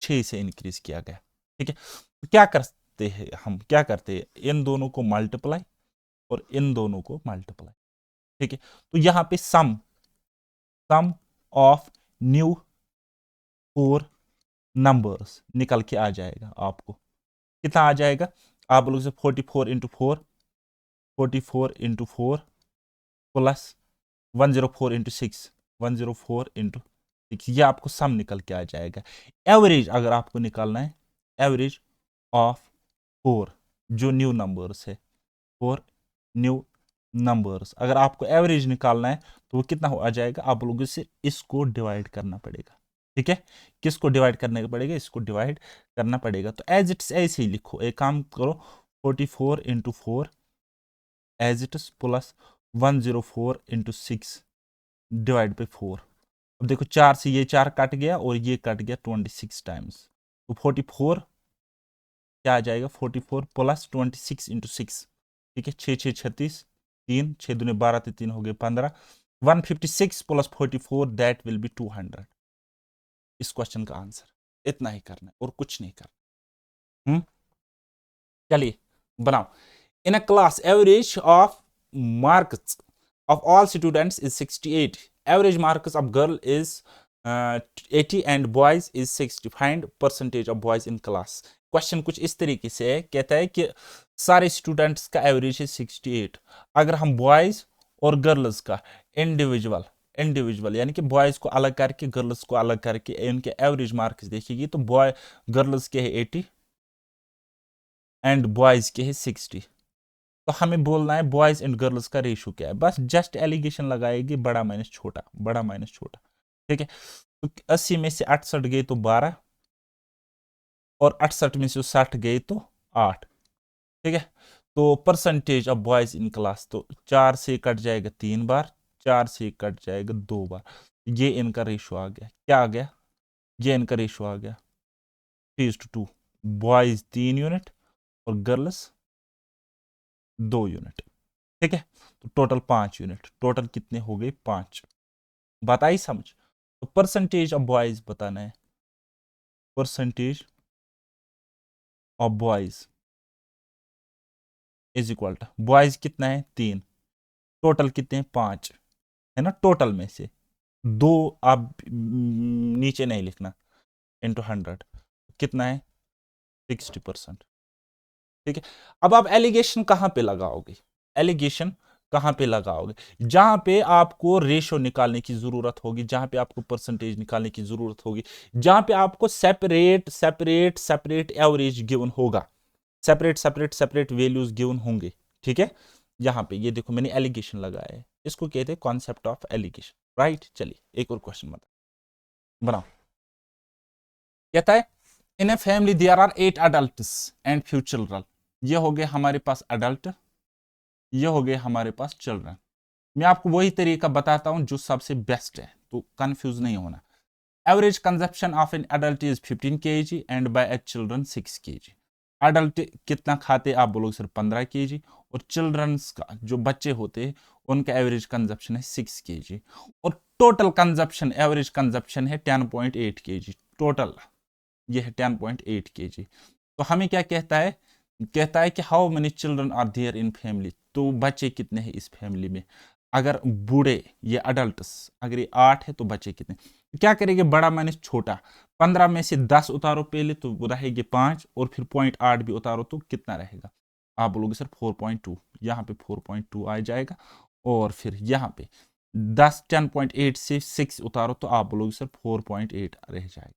6 से इंक्रीज किया गया। ठीक है, तो क्या करते हैं हम, क्या करते हैं, इन दोनों को मल्टीप्लाई और इन दोनों को मल्टीप्लाई। ठीक है, तो यहां पे सम ऑफ न्यू 4 नंबर्स निकल के आ जाएगा, आपको कितना आ जाएगा, आप लोग से 44 into 4, 44 into 4 plus 104 into 6, 104 into 6, ये आपको सम निकल के आ जाएगा। एवरेज अगर आपको निकालना है, एवरेज ऑफ 4 जो न्यू नंबर्स है, 4 न्यू नंबर्स अगर आपको एवरेज निकालना है तो वो कितना हो आ जाएगा, आप लोगों से इसको डिवाइड करना पड़ेगा। ठीक है, किसको डिवाइड करने का पड़ेगा, इसको डिवाइड करना पड़ेगा। तो एज इट्स ऐसे ही लिखो, एक काम करो, 44 into 4 as it is plus 104 into 6 divide by 4। अब देखो 4 से ये 4 कट गया और ये कट गया 26 टाइम्स, तो 44 क्या आ जाएगा, 44 प्लस 26 इंटू 6, ठीक है, 6 6 36, 3 6 दूने 12, 3 हो गए 15, 156 प्लस 44 दैट विल बी 200। इस क्वेश्चन का आंसर इतना ही करना है और कुछ नहीं करना। चलिए बनाओ। In a class average of marks of all students is 68. Average marks of girl is 80 and boys is 60. Find percentage of boys in class. Question कुछ इस तरीके से है, कहता है कि सारे स्टूडेंट्स का एवरेज है 68। अगर हम बॉयज और गर्ल्स का इंडिविजुअल इंडिविजुअल यानी कि बॉयज को अलग करके गर्ल्स को अलग करके इनके एवरेज मार्क्स देखेगी, तो बॉय गर्ल्स के है 80 एंड बॉयज के है 60। तो हमें बोलना है बॉयज एंड गर्ल्स का रेशियो क्या है, बस जस्ट एलिगेशन लगाएगी, बड़ा माइनस छोटा, बड़ा माइनस छोटा, ठीक है। तो 80 में से 68 गए तो 12 और 68 में से 60 गए तो 8, ठीक है। तो percentage of boys in class, तो 4 से कट जाएगा 3 बार, 4 से कट जाएगा 2 बार, ये इनका रेशियो आ गया। क्या आ गया, ये इनका रेशियो आ गया 3:2, बॉयज 3 यूनिट और गर्ल्स 2 यूनिट, ठीक है। तो टोटल 5 यूनिट, टोटल कितने हो गए 5। बात आई समझ। तो परसेंटेज ऑफ बॉयज बताना है, percentage of boys is equal to, boys कितना है 3, टोटल कितने हैं 5, है ना। टोटल में से 2 आप नीचे नहीं लिखना, इंटू 100 कितना है 60%, ठीक है। अब आप एलिगेशन कहां पे लगाओगे, एलिगेशन कहां पे लगाओगे, जहां पे आपको रेशो निकालने की जरूरत होगी, जहां पे आपको परसेंटेज निकालने की जरूरत होगी, जहां पे आपको separate separate separate average given होगा, separate separate separate values given होंगे, ठीक है। यहां पे ये देखो मैंने एलिगेशन लगाया है, इसको कहते हैं कॉन्सेप्ट ऑफ एलिगेशन, राइट। चलिए एक और क्वेश्चन बनाओ। कहता है in a family there are 8 adults and few children. ये हो गए हमारे पास अडल्ट, ये हो गए हमारे पास चिल्ड्रन। मैं आपको वही तरीका बताता हूं जो सबसे बेस्ट है, तो कंफ्यूज नहीं होना। Average consumption of an adult is 15 kg and by a children 6 kg। Adult कितना खाते आप बोलोगे सर 15 kg, और चिल्ड्रंस का जो बच्चे होते हैं उनका एवरेज कंजप्शन है 6 kg, और टोटल कंजप्शन एवरेज कंजप्शन है 10.8 kg। टोटल ये है 10.8 kg। तो हमें क्या कहता है कि how many children are there in family, तो बच्चे कितने हैं इस फैमिली में। अगर बूढ़े ये अडल्ट्स अगर ये 8 है तो बच्चे कितने, क्या करेंगे बड़ा माइनस छोटा, 15 में से 10 उतारो पहले तो रहेगी 5, और फिर 0.8 भी उतारो तो कितना रहेगा, आप बोलोगे सर 4.2, यहाँ पे 4.2 आ जाएगा, और फिर यहाँ पे 10 से 6 उतारो तो आप बोलोगे सर 4.8 रह जाएगा,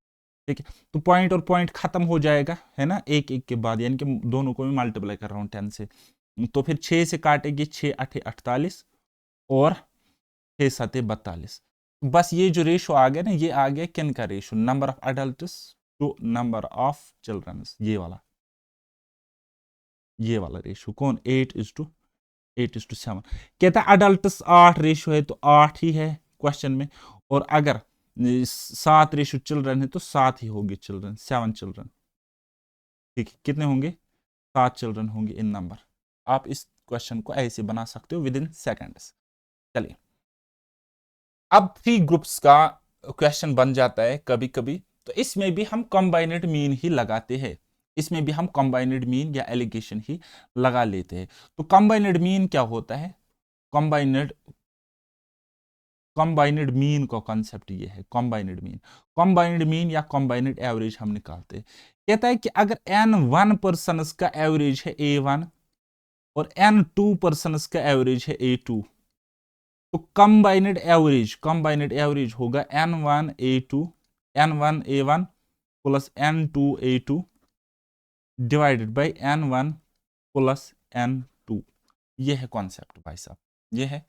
ठीक है। तो पॉइंट और पॉइंट खत्म हो जाएगा, है ना, एक एक के बाद, यानी कि दोनों को मैं मल्टीप्लाई कर रहा हूँ 10 से। तो फिर 6 से काटेंगे, 6 8 48 और 6 7 42। बस ये जो रेशो आ गया ना, ये आ गया किन का ratio, number of adults to number of children, ये वाला रेशो कौन, 8:7। कहता है अडल्ट्स 8 रेशो है तो 8 ही है क्वेश्चन में, और अगर 7 रेशो चिल्ड्रन है तो 7 ही होगी चिल्ड्रन, 7 चिल्ड्रन, ठीक है। कितने होंगे 7 चिल्ड्रन होंगे इन नंबर। आप इस क्वेश्चन को ऐसे बना सकते हो विद इन सेकेंड्स। चलिए अब 3 ग्रुप्स का क्वेश्चन बन जाता है कभी कभी, तो इसमें भी हम कंबाइनेड मीन ही लगाते हैं, इसमें भी हम कंबाइनेड मीन या एलिगेशन ही लगा लेते हैं। तो कंबाइनेड मीन क्या होता है, कंबाइनेड कंबाइनेड मीन का कॉन्सेप्ट ये है, कंबाइनेड मीन या कंबाइनेड एवरेज हम निकालते हैं। कहता है कि अगर n1 पर्सन का एवरेज है a1 और n2 पर्सन का एवरेज है a2, तो कंबाइनेड एवरेज होगा n1 a1 plus n2 a2 divided by n1 plus n2। ये है कॉन्सेप्ट भाई साहब, ये है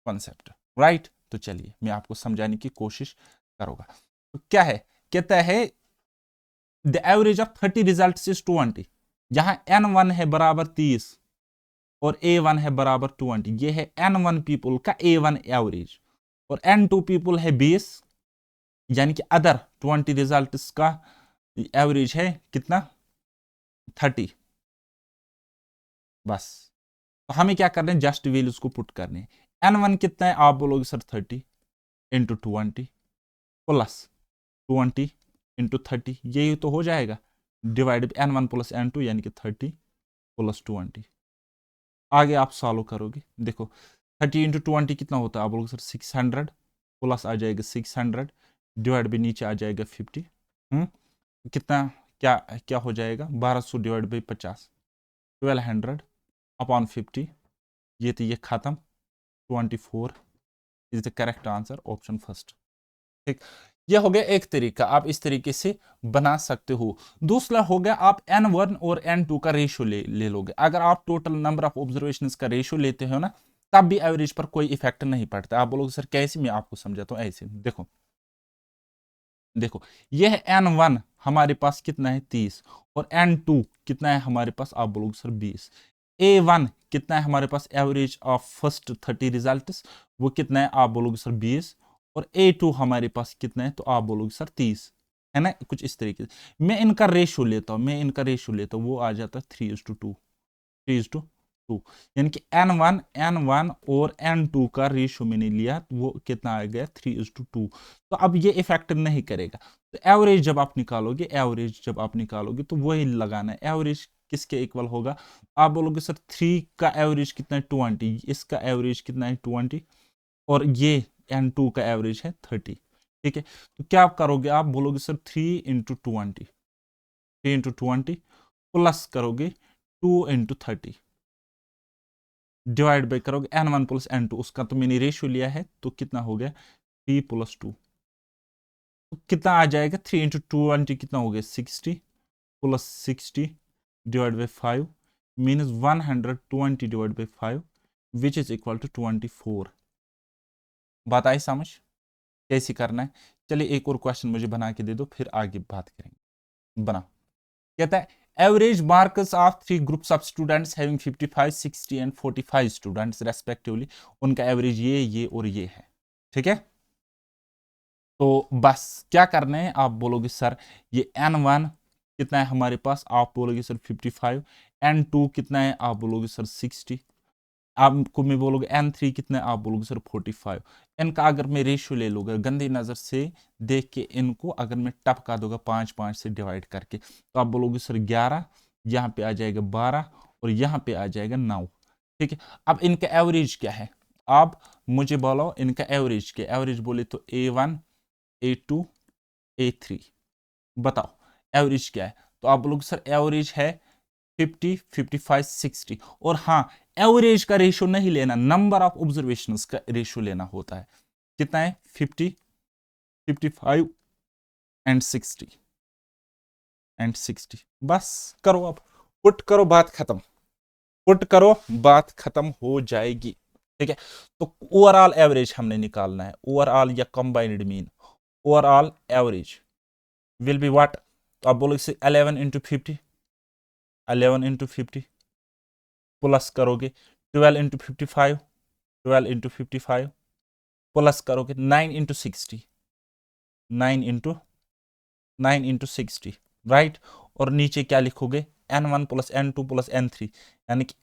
कॉन्सेप्ट, राइट। तो चलिए मैं आपको समझाने की कोशिश करूंगा। तो क्या है, कहता है the average of 30 result is 20, जहां n1 है बराबर 30 और a1 है बराबर 20, ये है n1 पीपल का a1 एवरेज, और n2 पीपल है 20 यानी कि अदर 20 रिजल्ट्स का एवरेज है कितना 30। बस तो हमें क्या करना है, जस्ट वैल्यूज को पुट करने हैं। n1 कितना है, आप बोलोगे सर 30 इंटू 20 प्लस 20 इंटू 30, यही तो हो जाएगा, डिवाइड n1 प्लस n2 यानी कि 30 प्लस 20। आगे आप सॉल्व करोगे, देखो 30 इंटू 20 कितना होता है, आप बोलोगे सर 600 प्लस आ जाएगा 600 डिवाइड बाई नीचे आ जाएगा 50। कितना क्या क्या हो जाएगा, 1200 डिवाइड बाई 50, 1200 अपॉन 50, ये तो ये खत्म। 24 is the correct answer, option first. ठीक, यह हो गया एक तरीका, आप इस तरीके से बना सकते हो। दूसरा हो गया, आप n1 और n2 का रेशियो ले लोगे। अगर आप टोटल नंबर ऑफ ऑब्जर्वेशन का रेशियो लेते हो ना, तब भी एवरेज पर कोई इफेक्ट नहीं पड़ता। आप बोलोगे सर कैसे, मैं आपको समझाता हूं। ऐसे देखो, देखो यह n1 हमारे पास कितना है 30, और n2 कितना है हमारे पास, आप बोलोगे सर 20। a1 कितना है हमारे पास, एवरेज ऑफ फर्स्ट 30 रिजल्ट्स, वो कितना है, आप बोलोगे सर 20। और a2 हमारे पास कितना है, तो आप बोलोगे सर 30, है ना, कुछ इस तरीके से। मैं इनका रेशियो लेता हूं, वो आ जाता है 3:2, 3:2, यानी कि n1 और n2 का रेशियो मैंने लिया, तो वो कितना आ गया 3:2। तो अब ये इफेक्ट नहीं करेगा। तो एवरेज जब आप निकालोगे तो वही लगाना है। एवरेज किसके इक्वल होगा, आप बोलोगे सर 3 का एवरेज कितना है 20, इसका एवरेज कितना है 20, और ये n2 का एवरेज है 30। ठीक है, तो क्या करोगे, आप बोलोगे सर 3:20 प्लस करोगे 2:30, डिवाइड बाई करोगे n1 प्लस n2, उसका तो मैंने रेशियो लिया है, तो कितना हो गया 3 + 2, तो कितना आ जाएगा 3 × 20 कितना हो गया 60 plus 60 divide by 5 minus 120 divide by 5 which is equal to 24। बात आई समझ कैसे करना है। चलिए एक और क्वेश्चन मुझे बना के दे दो, फिर आगे बात करेंगे। बना, कहता है average marks of 3 groups of students having 55, 60 and 45 students respectively, उनका एवरेज ये और ये है। ठीक है, तो बस क्या करना है, आप बोलोगे सर ये n1 कितना है हमारे पास, आप बोलोगे सर 55, n2 कितना है, आप बोलोगे सर 60, आपको मैं बोलोगे n3 कितना है, आप बोलोगे सर 45। इनका अगर मैं रेशियो ले लूंगा गंदी नजर से देख के, इनको अगर मैं टपका दूंगा 5-5 से डिवाइड करके, तो आप बोलोगे सर 11, यहाँ पे आ जाएगा 12, और यहाँ पे आ जाएगा 9। ठीक है, अब इनका एवरेज क्या है, आप मुझे बोलो इनका एवरेज क्या, एवरेज बोले तो a1 a2 a3, बताओ एवरेज क्या है। तो आप बोलोगे सर एवरेज है 50, 55, 60, और हाँ एवरेज का रेशियो नहीं लेना, नंबर ऑफ ऑब्जर्वेशंस का रेशियो लेना होता है। कितना है 50, 55 एंड 60। बस करो, अब पुट करो, बात खत्म, पुट करो, बात खत्म हो जाएगी। ठीक है, तो ओवरऑल एवरेज हमने निकालना है, ओवरऑल या combined mean, overall average will be what, तो आप बोलोगे 11 × 50, 11 × 50 प्लस करोगे 12 × 55, 12 × 55 प्लस करोगे 9 × 60, 9 × 60, राइट। और नीचे क्या लिखोगे n1 plus n2 plus n3, यानी कि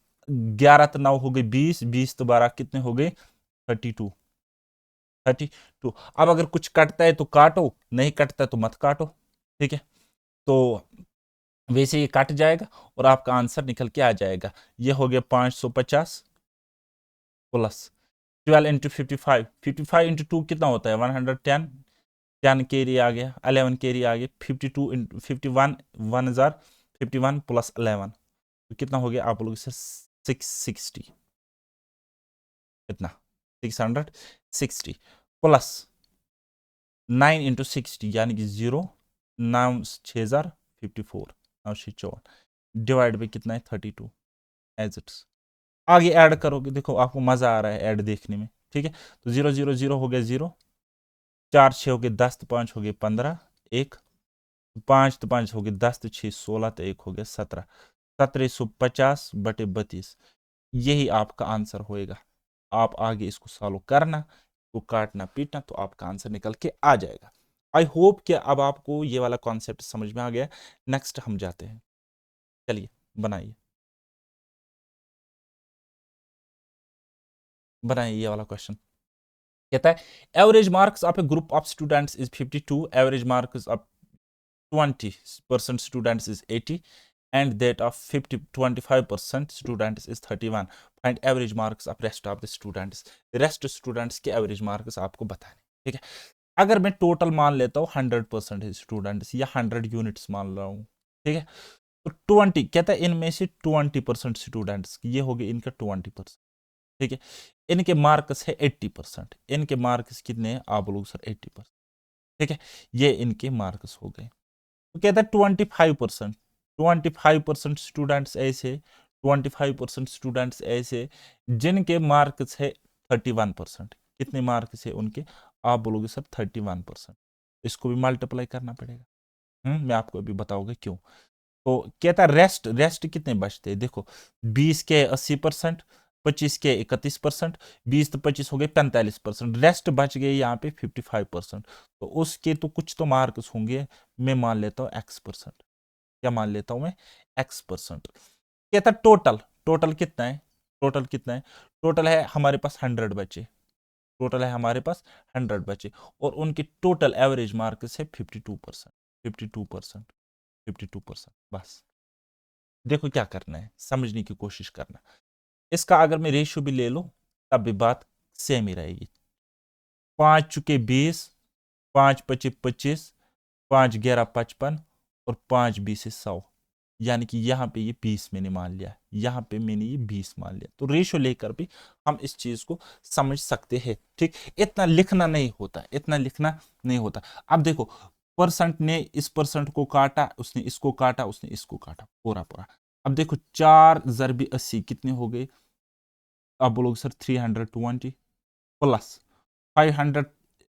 11 तो 9 हो गए 20, 20 तो 12 कितने हो गए 32, 32। अब अगर कुछ कटता है तो काटो, नहीं कटता है तो मत काटो। ठीक है, तो वैसे ये कट जाएगा और आपका आंसर निकल के आ जाएगा। ये हो गया 550 प्लस 12 × 55, 55 × 2 कितना होता है 110, 10 कैरी आ गया, 11 कैरी आ गया, 52 × 51, 1051 प्लस 11, तो कितना हो गया, आप लोग सर 660, कितना 660 प्लस 9 × 60 यानी कि 0, 9 6000 54, 9 54 डिवाइड बाई कितना है 32 एज इट्स। आगे ऐड करोगे, देखो आपको मजा आ रहा है ऐड देखने में। ठीक है, तो 0 0 0 हो गया 0, 4 6 हो गए 10, तो 5 हो गए 15, 1 5 तो 5 हो गए 10, तो 6 16, तो 1 हो गया 17, 1750 बटे 32, यही आपका आंसर होएगा। आप आगे इसको सॉल्व करना, तो काटना पीटना, तो आपका आंसर निकल के आ जाएगा। आई होप कि अब आपको ये वाला कॉन्सेप्ट समझ में आ गया। नेक्स्ट हम जाते हैं, चलिए बनाइए बनाइए ये वाला क्वेश्चन। कहता है average marks of A group of students is 52, average marks of 20% students is 80 and that of 25% students is 31. Find average marks of rest of the students. Rest students के average marks आपको बताने, ठीक है। अगर मैं total मान लेता हूँ 100% स्टूडेंट्स या 100 यूनिट्स मान रहा हूँ, ठीक है, तो 20 कहता है इनमें से 20% स्टूडेंट्स, ये हो गए इनका 20%, ठीक है। इनके मार्क्स है 80%, इनके मार्क्स कितने हैं, आप लोग सर 80%, ठीक है। ये इनके मार्क्स हो गए। तो कहता है 25% स्टूडेंट्स ऐसे, 25% स्टूडेंट्स ऐसे जिनके मार्क्स है 31%। कितने मार्क्स है उनके, आप बोलोगे सर 31%। इसको भी मल्टीप्लाई करना पड़ेगा। मैं आपको अभी बताऊंगा क्यों। तो कहता है रेस्ट, रेस्ट कितने बचते हैं, देखो 20 के 80%, 25 के 31%, 20 तो 25 हो गए 45%, रेस्ट बच गए यहाँ पे 55%। तो उसके तो कुछ तो मार्क्स होंगे, मैं मान लेता हूँ x%। क्या मान लेता हूं मैं, x%। कहता टोटल, टोटल कितना है, टोटल कितना है, टोटल है हमारे पास 100 बच्चे, टोटल है हमारे पास 100 बच्चे और उनकी टोटल एवरेज मार्क्स है 52%, 52%, 52%। बस देखो क्या करना है, समझने की कोशिश करना। इसका अगर मैं रेशियो भी ले लो तब भी बात सेम ही रहेगी। 5 चुके 20, 5 पचे 25, 5 11 55 और 5 20 100, यानी कि यहाँ पे ये 20 मैंने मान लिया, यहाँ पे मैंने ये 20 मान लिया। तो रेशियो लेकर भी हम इस चीज को समझ सकते हैं, ठीक। इतना लिखना नहीं होता, इतना लिखना नहीं होता। अब देखो परसेंट ने इस परसेंट को काटा, उसने इसको काटा, उसने इसको काटा, पूरा पूरा। अब देखो 4 ज़रबी 80 कितने हो गए, अब बोलोगे सर 320 प्लस 500,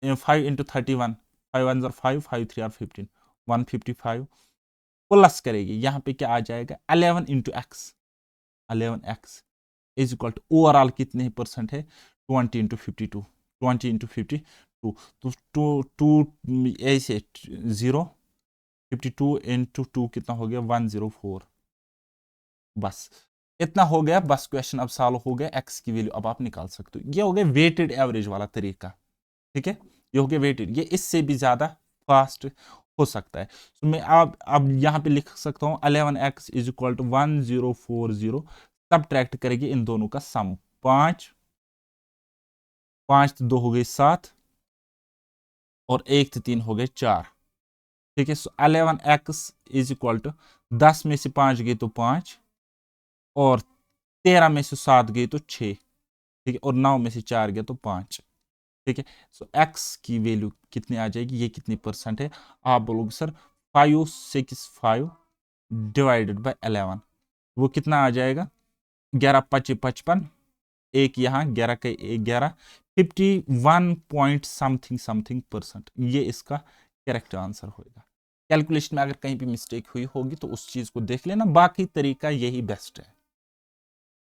5 इंटू 31, 5 1 5, 5 3 15, 155 प्लस करेगी, यहाँ पे क्या आ जाएगा 11 into x, 11x is equal to overall कितने परसेंट है 20 इंटू 52, 20 इंटू 52, तो टू ऐसे 0, 52 इंटू 2 कितना हो गया 104। बस इतना हो गया, बस क्वेश्चन अब सॉल्व हो गया। x की वैल्यू अब आप निकाल सकते हो। ये हो गया वेटेड एवरेज वाला तरीका, ठीक है, ये हो गया वेटेड। ये इससे भी ज्यादा फास्ट हो सकता है। तो मैं अब यहाँ पे लिख सकता हूँ 11x is equal to 1040, subtract करेंगे इन दोनों का सम, 5 5 2 हो गए 7 और 1 3 हो गए 4, ठीक है। सो 11x इज इक्वल टू 10 में से 5 गए तो 5 और 13 में से 7 गए तो 6, ठीक है, और 9 में से 4 गए तो 5, ठीक है। सो x की वैल्यू कितनी आ जाएगी, ये कितनी परसेंट है, आप बोलोगे सर 565 डिवाइडेड बाय 11, वो कितना आ जाएगा 11 25 55, एक यहाँ 11 का 11, 51 पॉइंट समथिंग समथिंग परसेंट, ये इसका करेक्ट आंसर होगा। कैलकुलेशन में अगर कहीं भी मिस्टेक हुई होगी तो उस चीज को देख लेना, बाकी तरीका यही बेस्ट है।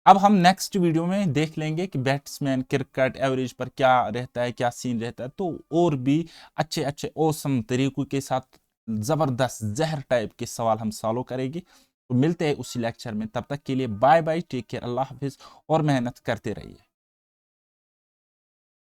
अब हम नेक्स्ट वीडियो में देख लेंगे कि बैट्समैन क्रिकेट एवरेज पर क्या रहता है, क्या सीन रहता है, तो और भी अच्छे अच्छे औसम तरीकों के साथ जबरदस्त जहर टाइप के सवाल हम सॉल्व करेंगे। तो मिलते हैं उसी लेक्चर में, तब तक के लिए बाय बाय, टेक केयर, अल्लाह हाफिज और मेहनत करते रहिए।